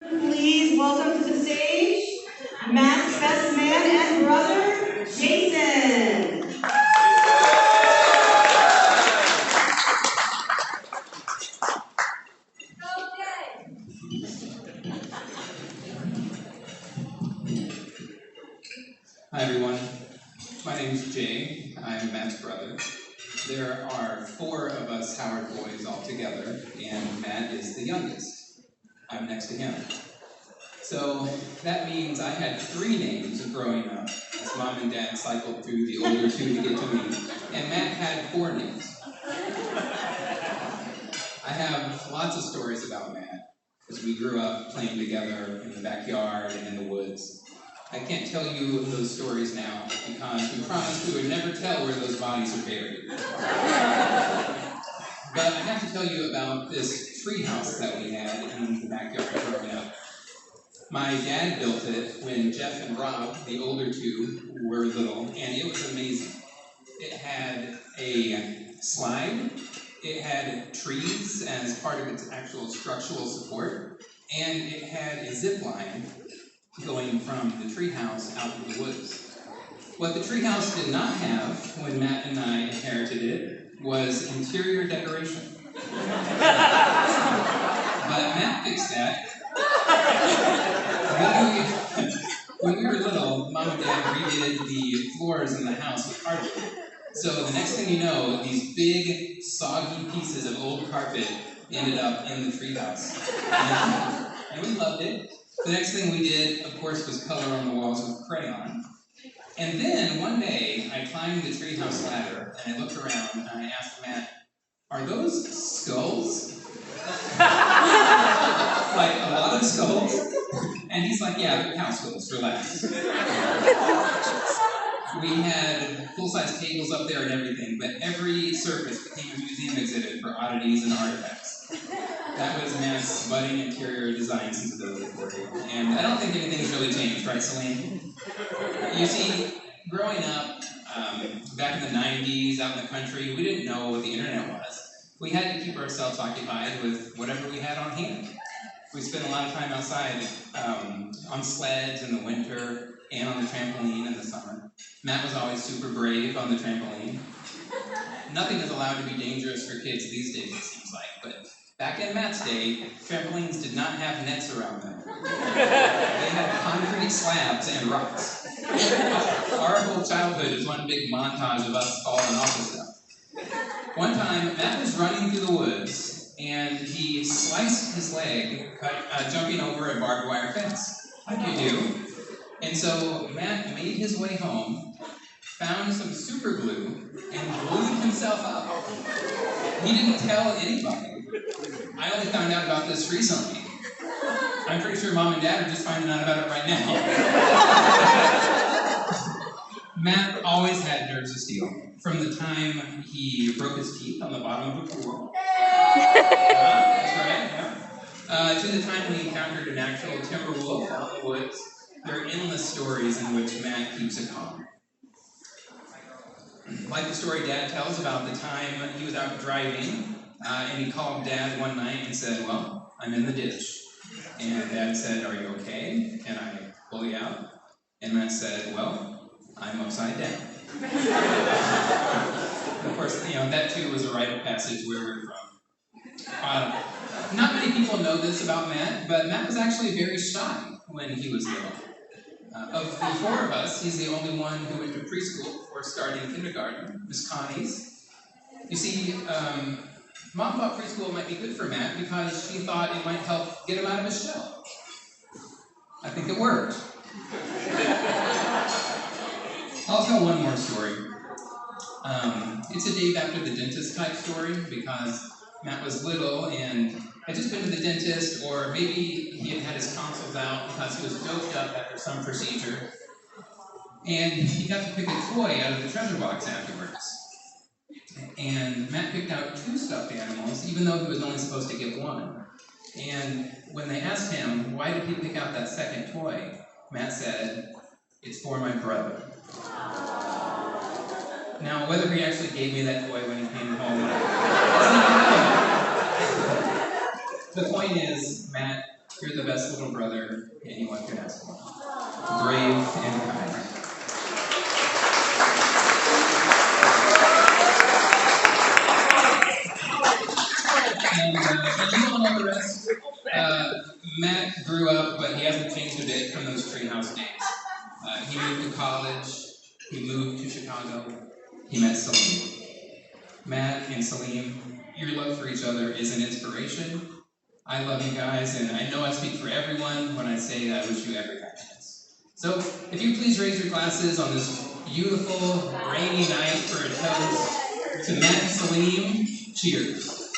Please welcome to the stage Matt's best man and brother, Jason. Hi everyone, my name is Jay. I'm Matt's brother. There are four of us Howard boys all together, and Matt is the youngest. I'm next to him. So that means I had three names growing up, as mom and dad cycled through the older two to get to me, and Matt had four names. I have lots of stories about Matt, because we grew up playing together in the backyard and in the woods. I can't tell you those stories now because we promised we would never tell where those bodies are buried. But I have to tell you about this tree house that we had in the backyard growing up. My dad built it when Jeff and Rob, the older two, were little, and it was amazing. It had a slide, it had trees as part of its actual structural support, and it had a zip line going from the treehouse out to the woods. What the treehouse did not have when Matt and I inherited it was interior decoration. But Matt fixed that. When we were little, Mom and Dad redid the floors in the house with hardwood. So the next thing you know, these big, soggy pieces of old carpet ended up in the treehouse. And we loved it. The next thing we did, of course, was color on the walls with crayon. And then, one day, I climbed the treehouse ladder, and I looked around, and I asked Matt, are those skulls? Like, a lot of skulls? And he's like, yeah, they're cow skulls, relax. We had full-size tables up there and everything, but every surface became a museum exhibit for oddities and artifacts. That was Matt's budding interior design sensibility for you. And I don't think anything's really changed, right, Saleem? You see, growing up, back in the 90s, out in the country, we didn't know what the internet was. We had to keep ourselves occupied with whatever we had on hand. We spent a lot of time outside, on sleds in the winter, and on the trampoline in the summer. Matt was always super brave on the trampoline. Nothing is allowed to be dangerous for kids these days, it seems like, but back in Matt's day, trampolines did not have nets around them. They had concrete slabs and rocks. Our whole childhood is one big montage of us falling off of stuff. One time, Matt was running through the woods, and he sliced his leg, jumping over a barbed wire fence, like you do. And so Matt made his way home, found some super glue, and glued himself up. He didn't tell anybody. I only found out about this recently. I'm pretty sure Mom and Dad are just finding out about it right now. Matt always had nerves of steel. From the time he broke his teeth on the bottom of a pool. That's right, yeah. To the time we encountered an actual timber wolf out in the woods. There are endless stories in which Matt keeps it calm. Like the story Dad tells about the time he was out driving, and he called Dad one night and said, well, I'm in the ditch. And Dad said, are you okay? Can I pull you out? And Matt said, well, I'm upside down. Of course, that too was a rite of passage where we're from. Not many people know this about Matt, but Matt was actually very shy when he was little. Of the four of us, he's the only one who went to preschool before starting kindergarten, Miss Connie's. You see, Mom thought preschool might be good for Matt because she thought it might help get him out of his shell. I think it worked. I'll tell one more story. It's a Dave after the dentist type story because Matt was little and had just been to the dentist, or maybe he had had his tonsils out because he was doped up after some procedure, and he got to pick a toy out of the treasure box afterwards. And Matt picked out two stuffed animals, even though he was only supposed to get one. And when they asked him, why did he pick out that second toy, Matt said, it's for my brother. Now, whether he actually gave me that toy when he came home, the point is, Matt You're the best little brother anyone could ask for. Brave and kind. And you all know the rest. Matt grew up, but he hasn't changed a bit from those treehouse days. He moved to college. He moved to Chicago. He met Saleem. Matt and Saleem, your love for each other is an inspiration. I love you guys, and I know I speak for everyone when I say that I wish you every happiness. So, if you please raise your glasses on this beautiful, rainy night for a toast to Matt and Saleem, cheers.